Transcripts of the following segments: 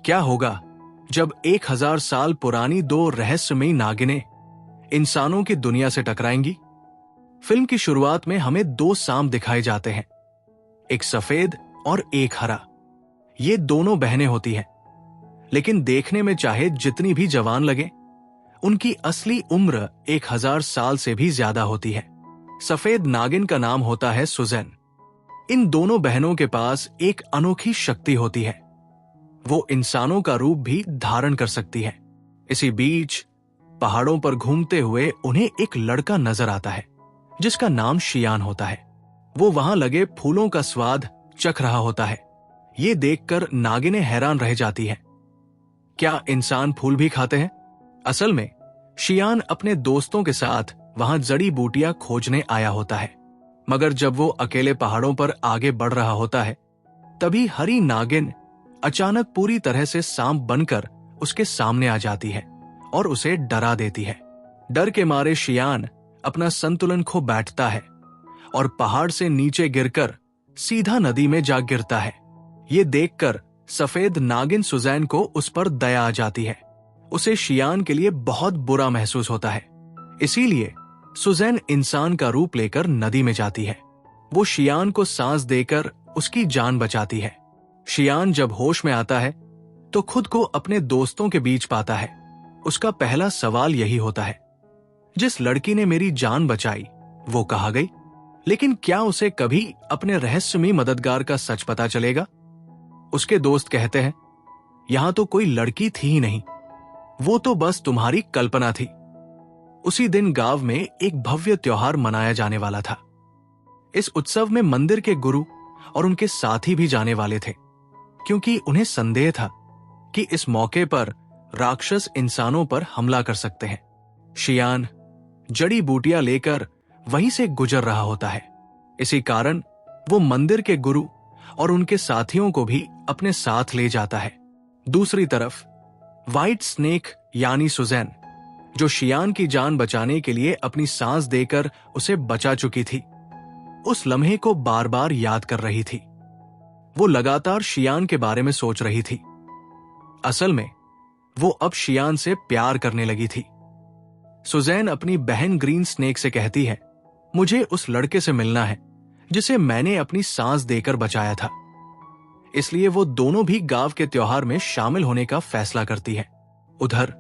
क्या होगा जब 1000 साल पुरानी दो रहस्यमयी नागिनें इंसानों की दुनिया से टकराएंगी? फिल्म की शुरुआत में हमें दो सांप दिखाए जाते हैं, एक सफेद और एक हरा। ये दोनों बहनें होती हैं, लेकिन देखने में चाहे जितनी भी जवान लगे, उनकी असली उम्र 1000 साल से भी ज्यादा होती है। सफेद नागिन का नाम होता है सुजैन। इन दोनों बहनों के पास एक अनोखी शक्ति होती है, वो इंसानों का रूप भी धारण कर सकती है। इसी बीच पहाड़ों पर घूमते हुए उन्हें एक लड़का नजर आता है जिसका नाम शियान होता है। वो वहां लगे फूलों का स्वाद चख रहा होता है। ये देखकर नागिनें हैरान रह जाती हैं। क्या इंसान फूल भी खाते हैं? असल में शियान अपने दोस्तों के साथ वहां जड़ी बूटियां खोजने आया होता है, मगर जब वो अकेले पहाड़ों पर आगे बढ़ रहा होता है, तभी हरी नागिन अचानक पूरी तरह से सांप बनकर उसके सामने आ जाती है और उसे डरा देती है। डर के मारे शियान अपना संतुलन खो बैठता है और पहाड़ से नीचे गिरकर सीधा नदी में जा गिरता है। ये देखकर सफेद नागिन सुजैन को उस पर दया आ जाती है। उसे शियान के लिए बहुत बुरा महसूस होता है, इसीलिए सुजैन इंसान का रूप लेकर नदी में जाती है। वो शियान को सांस देकर उसकी जान बचाती है। शियान जब होश में आता है तो खुद को अपने दोस्तों के बीच पाता है। उसका पहला सवाल यही होता है, जिस लड़की ने मेरी जान बचाई वो कहाँ गई? लेकिन क्या उसे कभी अपने रहस्यमयी मददगार का सच पता चलेगा? उसके दोस्त कहते हैं, यहां तो कोई लड़की थी ही नहीं, वो तो बस तुम्हारी कल्पना थी। उसी दिन गांव में एक भव्य त्योहार मनाया जाने वाला था। इस उत्सव में मंदिर के गुरु और उनके साथी भी जाने वाले थे, क्योंकि उन्हें संदेह था कि इस मौके पर राक्षस इंसानों पर हमला कर सकते हैं। शियान जड़ी बूटियां लेकर वहीं से गुजर रहा होता है। इसी कारण वो मंदिर के गुरु और उनके साथियों को भी अपने साथ ले जाता है। दूसरी तरफ व्हाइट स्नेक यानी सुजैन, जो शियान की जान बचाने के लिए अपनी सांस देकर उसे बचा चुकी थी, उस लम्हे को बार बार याद कर रही थी। वो लगातार शियान के बारे में सोच रही थी। असल में वो अब शियान से प्यार करने लगी थी। सुजैन अपनी बहन ग्रीन स्नेक से कहती है, मुझे उस लड़के से मिलना है जिसे मैंने अपनी सांस देकर बचाया था। इसलिए वो दोनों भी गांव के त्योहार में शामिल होने का फैसला करती है। उधर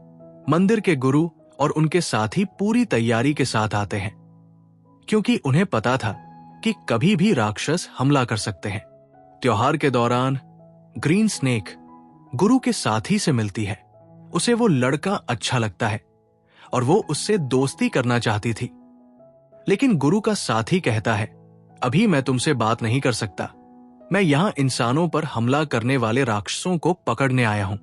मंदिर के गुरु और उनके साथी पूरी तैयारी के साथ आते हैं, क्योंकि उन्हें पता था कि कभी भी राक्षस हमला कर सकते हैं। त्योहार के दौरान ग्रीन स्नेक गुरु के साथी से मिलती है। उसे वो लड़का अच्छा लगता है और वो उससे दोस्ती करना चाहती थी, लेकिन गुरु का साथी कहता है, अभी मैं तुमसे बात नहीं कर सकता, मैं यहां इंसानों पर हमला करने वाले राक्षसों को पकड़ने आया हूं।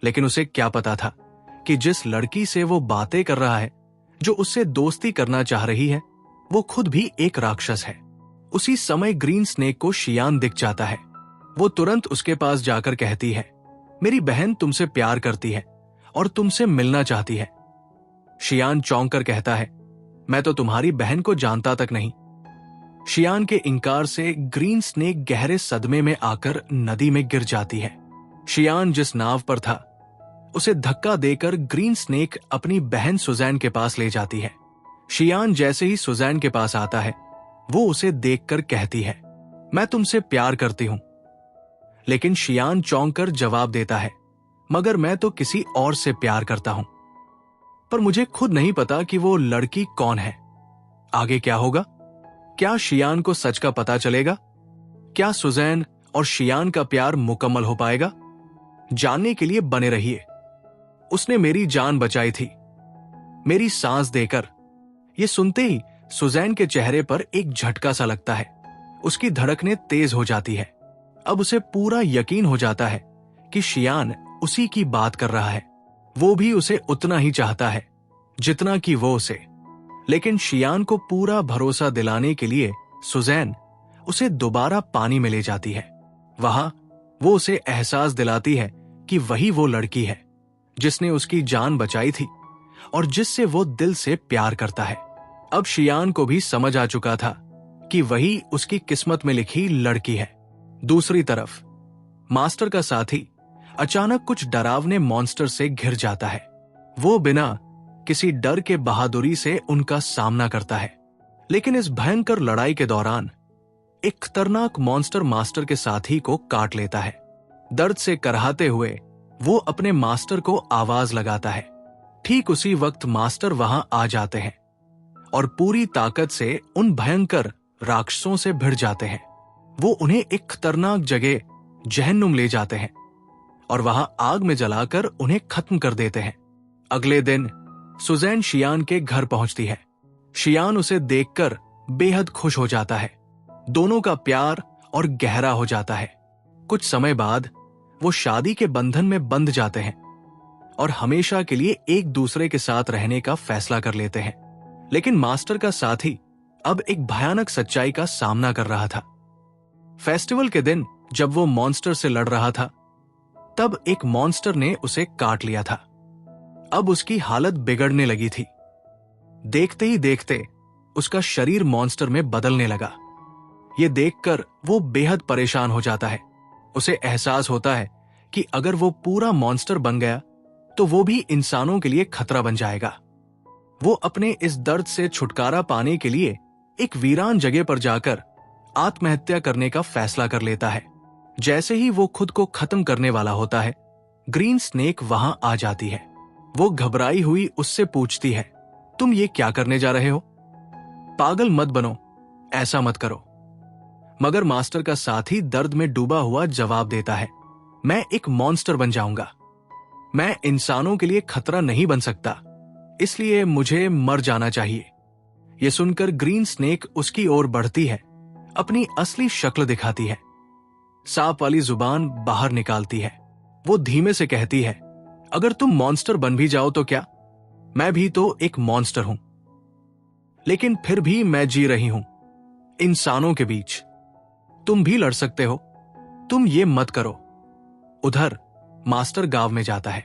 लेकिन उसे क्या पता था कि जिस लड़की से वो बातें कर रहा है, जो उससे दोस्ती करना चाह रही है, वो खुद भी एक राक्षस है। उसी समय ग्रीन स्नेक को शियान दिख जाता है। वो तुरंत उसके पास जाकर कहती है, मेरी बहन तुमसे प्यार करती है और तुमसे मिलना चाहती है। शियान चौंक कर कहता है, मैं तो तुम्हारी बहन को जानता तक नहीं। शियान के इनकार से ग्रीन स्नेक गहरे सदमे में आकर नदी में गिर जाती है। शियान जिस नाव पर था उसे धक्का देकर ग्रीन स्नेक अपनी बहन सुजैन के पास ले जाती है। शियान जैसे ही सुजैन के पास आता है, वो उसे देखकर कहती है, मैं तुमसे प्यार करती हूं। लेकिन शियान चौंक कर जवाब देता है, मगर मैं तो किसी और से प्यार करता हूं, पर मुझे खुद नहीं पता कि वो लड़की कौन है। आगे क्या होगा? क्या शियान को सच का पता चलेगा? क्या सुजैन और शियान का प्यार मुकम्मल हो पाएगा? जानने के लिए बने रहिए। उसने मेरी जान बचाई थी, मेरी सांस देकर। ये सुनते ही सुजैन के चेहरे पर एक झटका सा लगता है। उसकी धड़कनें तेज हो जाती है। अब उसे पूरा यकीन हो जाता है कि शियान उसी की बात कर रहा है। वो भी उसे उतना ही चाहता है जितना कि वो उसे। लेकिन शियान को पूरा भरोसा दिलाने के लिए सुजैन उसे दोबारा पानी में ले जाती है। वहां वो उसे एहसास दिलाती है कि वही वो लड़की है जिसने उसकी जान बचाई थी और जिससे वो दिल से प्यार करता है। अब शियान को भी समझ आ चुका था कि वही उसकी किस्मत में लिखी लड़की है। दूसरी तरफ मास्टर का साथी अचानक कुछ डरावने मॉन्स्टर से घिर जाता है। वो बिना किसी डर के बहादुरी से उनका सामना करता है, लेकिन इस भयंकर लड़ाई के दौरान एक खतरनाक मॉन्स्टर मास्टर के साथी को काट लेता है। दर्द से कराहते हुए वो अपने मास्टर को आवाज लगाता है। ठीक उसी वक्त मास्टर वहां आ जाते हैं और पूरी ताकत से उन भयंकर राक्षसों से भिड़ जाते हैं। वो उन्हें एक खतरनाक जगह जहन्नुम ले जाते हैं और वहां आग में जलाकर उन्हें खत्म कर देते हैं। अगले दिन सुजैन शियान के घर पहुंचती है। शियान उसे देखकर बेहद खुश हो जाता है। दोनों का प्यार और गहरा हो जाता है। कुछ समय बाद वो शादी के बंधन में बंध जाते हैं और हमेशा के लिए एक दूसरे के साथ रहने का फैसला कर लेते हैं। लेकिन मास्टर का साथी अब एक भयानक सच्चाई का सामना कर रहा था। फेस्टिवल के दिन जब वो मॉन्स्टर से लड़ रहा था, तब एक मॉन्स्टर ने उसे काट लिया था। अब उसकी हालत बिगड़ने लगी थी। देखते ही देखते उसका शरीर मॉन्स्टर में बदलने लगा। ये देखकर वो बेहद परेशान हो जाता है। उसे एहसास होता है कि अगर वो पूरा मॉन्स्टर बन गया तो वो भी इंसानों के लिए खतरा बन जाएगा। वो अपने इस दर्द से छुटकारा पाने के लिए एक वीरान जगह पर जाकर आत्महत्या करने का फैसला कर लेता है। जैसे ही वो खुद को खत्म करने वाला होता है, ग्रीन स्नेक वहां आ जाती है। वो घबराई हुई उससे पूछती है, तुम ये क्या करने जा रहे हो? पागल मत बनो, ऐसा मत करो। मगर मास्टर का साथी दर्द में डूबा हुआ जवाब देता है, मैं एक मॉन्स्टर बन जाऊंगा। मैं इंसानों के लिए खतरा नहीं बन सकता, इसलिए मुझे मर जाना चाहिए। यह सुनकर ग्रीन स्नेक उसकी ओर बढ़ती है, अपनी असली शक्ल दिखाती है, सांप वाली जुबान बाहर निकालती है। वो धीमे से कहती है, अगर तुम मॉन्स्टर बन भी जाओ तो क्या? मैं भी तो एक मॉन्स्टर हूं, लेकिन फिर भी मैं जी रही हूं इंसानों के बीच। तुम भी लड़ सकते हो, तुम ये मत करो। उधर मास्टर गांव में जाता है।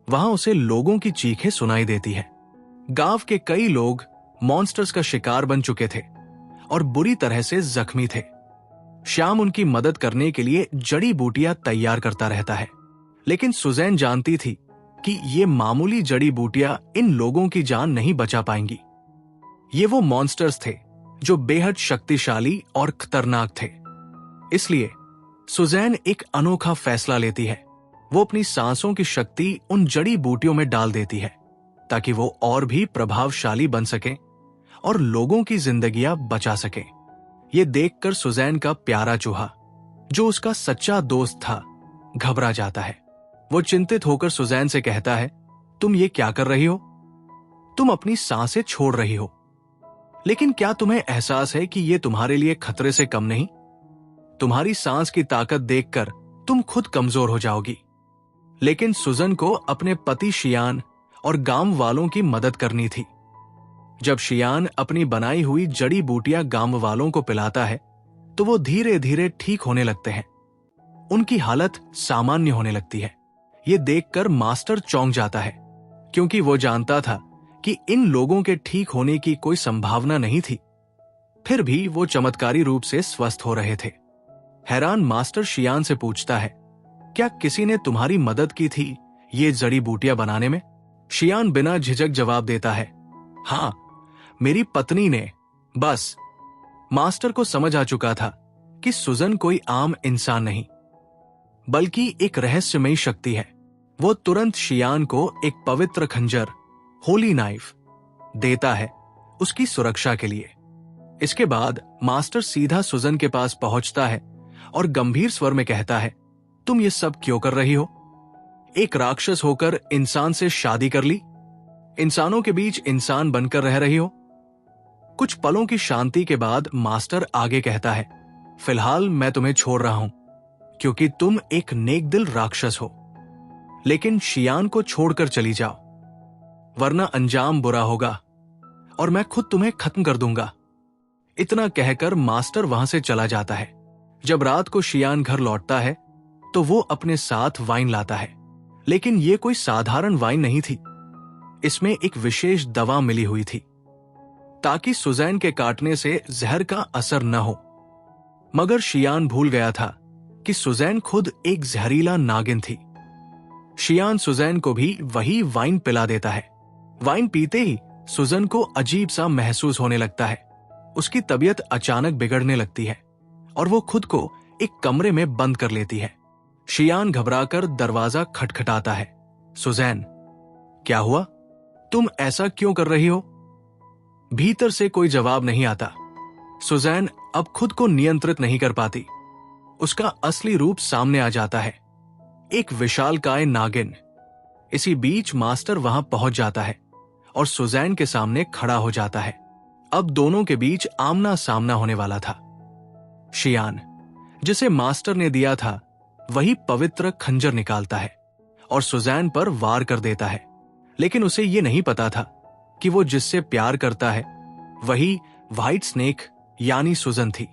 वहां उसे लोगों की चीखें सुनाई देती है। गांव के कई लोग मॉन्स्टर्स का शिकार बन चुके थे और बुरी तरह से जख्मी थे। श्याम उनकी मदद करने के लिए जड़ी बूटियां तैयार करता रहता है, लेकिन सुजैन जानती थी कि ये मामूली जड़ी बूटियां इन लोगों की जान नहीं बचा पाएंगी। ये वो मॉन्स्टर्स थे जो बेहद शक्तिशाली और खतरनाक थे। इसलिए सुजैन एक अनोखा फैसला लेती है। वो अपनी सांसों की शक्ति उन जड़ी बूटियों में डाल देती है ताकि वो और भी प्रभावशाली बन सके और लोगों की जिंदगियां बचा सके। ये देखकर सुजैन का प्यारा चूहा, जो उसका सच्चा दोस्त था, घबरा जाता है। वो चिंतित होकर सुजैन से कहता है, तुम ये क्या कर रही हो? तुम अपनी सांसें छोड़ रही हो, लेकिन क्या तुम्हें एहसास है कि ये तुम्हारे लिए खतरे से कम नहीं? तुम्हारी सांस की ताकत देखकर तुम खुद कमजोर हो जाओगी। लेकिन सुजन को अपने पति शियान और गांव वालों की मदद करनी थी। जब शियान अपनी बनाई हुई जड़ी बूटियां गांव वालों को पिलाता है तो वो धीरे धीरे ठीक होने लगते हैं। उनकी हालत सामान्य होने लगती है। ये देखकर मास्टर चौंक जाता है, क्योंकि वो जानता था कि इन लोगों के ठीक होने की कोई संभावना नहीं थी। फिर भी वो चमत्कारी रूप से स्वस्थ हो रहे थे। हैरान मास्टर शियान से पूछता है, क्या किसी ने तुम्हारी मदद की थी ये जड़ी बूटियां बनाने में? शियान बिना झिझक जवाब देता है, हां, मेरी पत्नी ने। बस मास्टर को समझ आ चुका था कि सुजन कोई आम इंसान नहीं, बल्कि एक रहस्यमयी शक्ति है। वो तुरंत शियान को एक पवित्र खंजर, होली नाइफ, देता है उसकी सुरक्षा के लिए। इसके बाद मास्टर सीधा सुजन के पास पहुंचता है और गंभीर स्वर में कहता है, तुम ये सब क्यों कर रही हो? एक राक्षस होकर इंसान से शादी कर ली? इंसानों के बीच इंसान बनकर रह रही हो? कुछ पलों की शांति के बाद मास्टर आगे कहता है, फिलहाल मैं तुम्हें छोड़ रहा हूं क्योंकि तुम एक नेकदिल राक्षस हो, लेकिन शियान को छोड़कर चली जाओ, वरना अंजाम बुरा होगा और मैं खुद तुम्हें खत्म कर दूंगा। इतना कहकर मास्टर वहां से चला जाता है। जब रात को शियान घर लौटता है तो वो अपने साथ वाइन लाता है, लेकिन ये कोई साधारण वाइन नहीं थी। इसमें एक विशेष दवा मिली हुई थी ताकि सुजैन के काटने से जहर का असर न हो। मगर शियान भूल गया था कि सुजैन खुद एक जहरीला नागिन थी। शियान सुजैन को भी वही वाइन पिला देता है। वाइन पीते ही सुजैन को अजीब सा महसूस होने लगता है। उसकी तबीयत अचानक बिगड़ने लगती है और वो खुद को एक कमरे में बंद कर लेती है। शियान घबराकर दरवाजा खटखटाता है। सुजैन, क्या हुआ? तुम ऐसा क्यों कर रही हो? भीतर से कोई जवाब नहीं आता। सुजैन अब खुद को नियंत्रित नहीं कर पाती। उसका असली रूप सामने आ जाता है, एक विशालकाय नागिन। इसी बीच मास्टर वहां पहुंच जाता है और सुजैन के सामने खड़ा हो जाता है। अब दोनों के बीच आमना सामना होने वाला था। शियान, जिसे मास्टर ने दिया था, वही पवित्र खंजर निकालता है और सुजैन पर वार कर देता है। लेकिन उसे यह नहीं पता था कि वो जिससे प्यार करता है वही व्हाइट स्नेक यानी सुजन थी।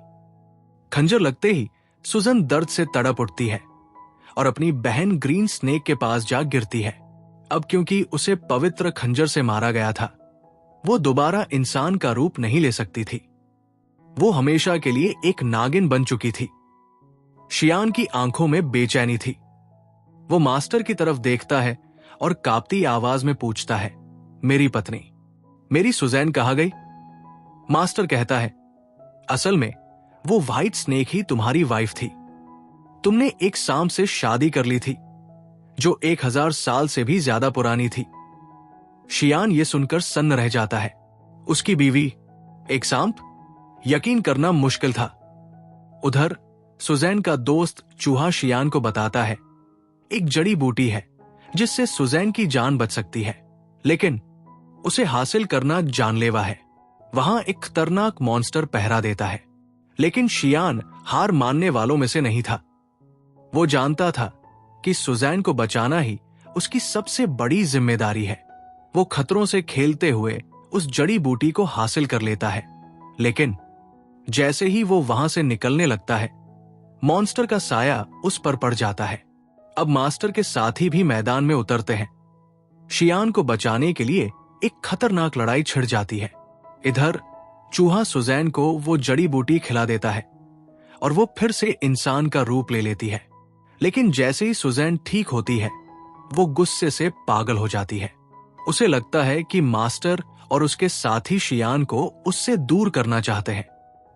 खंजर लगते ही सुजन दर्द से तड़प उठती है और अपनी बहन ग्रीन स्नेक के पास जा गिरती है। अब क्योंकि उसे पवित्र खंजर से मारा गया था, वो दोबारा इंसान का रूप नहीं ले सकती थी। वो हमेशा के लिए एक नागिन बन चुकी थी। शियान की आंखों में बेचैनी थी। वो मास्टर की तरफ देखता है और कांपती आवाज में पूछता है, मेरी पत्नी, मेरी सुजैन कहाँ गई? मास्टर कहता है, असल में वो व्हाइट स्नेक ही तुम्हारी वाइफ थी। तुमने एक सांप से शादी कर ली थी जो 1000 साल से भी ज्यादा पुरानी थी। शियान ये सुनकर सन्न रह जाता है। उसकी बीवी एक सांप? यकीन करना मुश्किल था। उधर सुजैन का दोस्त चूहा शियान को बताता है, एक जड़ी बूटी है जिससे सुजैन की जान बच सकती है, लेकिन उसे हासिल करना जानलेवा है। वहां एक खतरनाक मॉन्स्टर पहरा देता है। लेकिन शियान हार मानने वालों में से नहीं था। वो जानता था कि सुजैन को बचाना ही उसकी सबसे बड़ी जिम्मेदारी है। वो खतरों से खेलते हुए उस जड़ी बूटी को हासिल कर लेता है। लेकिन जैसे ही वो वहां से निकलने लगता है, मॉन्स्टर का साया उस पर पड़ जाता है। अब मास्टर के साथी भी मैदान में उतरते हैं। शियान को बचाने के लिए एक खतरनाक लड़ाई छिड़ जाती है। इधर चूहा सुजैन को वो जड़ी बूटी खिला देता है और वो फिर से इंसान का रूप ले लेती है। लेकिन जैसे ही सुजैन ठीक होती है, वो गुस्से से पागल हो जाती है। उसे लगता है कि मास्टर और उसके साथी शियान को उससे दूर करना चाहते हैं।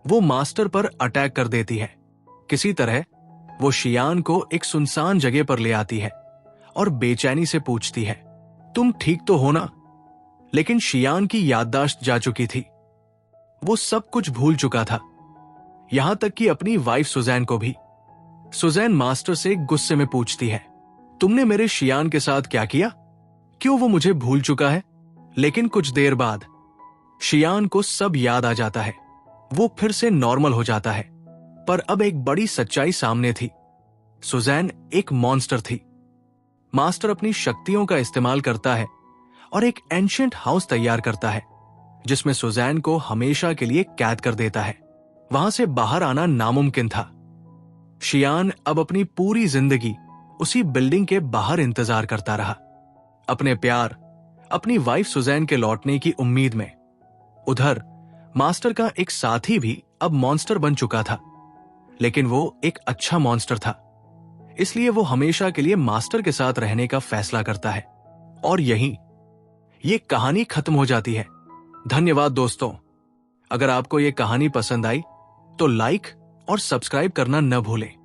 वो मास्टर पर अटैक कर देती है। किसी तरह वो शियान को एक सुनसान जगह पर ले आती है और बेचैनी से पूछती है, तुम ठीक तो हो ना? लेकिन शियान की याददाश्त जा चुकी थी। वो सब कुछ भूल चुका था, यहां तक कि अपनी वाइफ सुजैन को भी। सुजैन मास्टर से गुस्से में पूछती है, तुमने मेरे शियान के साथ क्या किया? क्यों वो मुझे भूल चुका है? लेकिन कुछ देर बाद शियान को सब याद आ जाता है। वो फिर से नॉर्मल हो जाता है। पर अब एक बड़ी सच्चाई सामने थी। सुजैन एक मॉन्स्टर थी। मास्टर अपनी शक्तियों का इस्तेमाल करता है और एक एंशिएंट हाउस तैयार करता है जिसमें सुजैन को हमेशा के लिए कैद कर देता है। वहां से बाहर आना नामुमकिन था। शियान अब अपनी पूरी जिंदगी उसी बिल्डिंग के बाहर इंतजार करता रहा, अपने प्यार, अपनी वाइफ सुजैन के लौटने की उम्मीद में। उधर मास्टर का एक साथी भी अब मॉन्स्टर बन चुका था, लेकिन वो एक अच्छा मॉन्स्टर था, इसलिए वो हमेशा के लिए मास्टर के साथ रहने का फैसला करता है। और यहीं ये कहानी खत्म हो जाती है। धन्यवाद दोस्तों। अगर आपको ये कहानी पसंद आई तो लाइक और सब्सक्राइब करना न भूलें।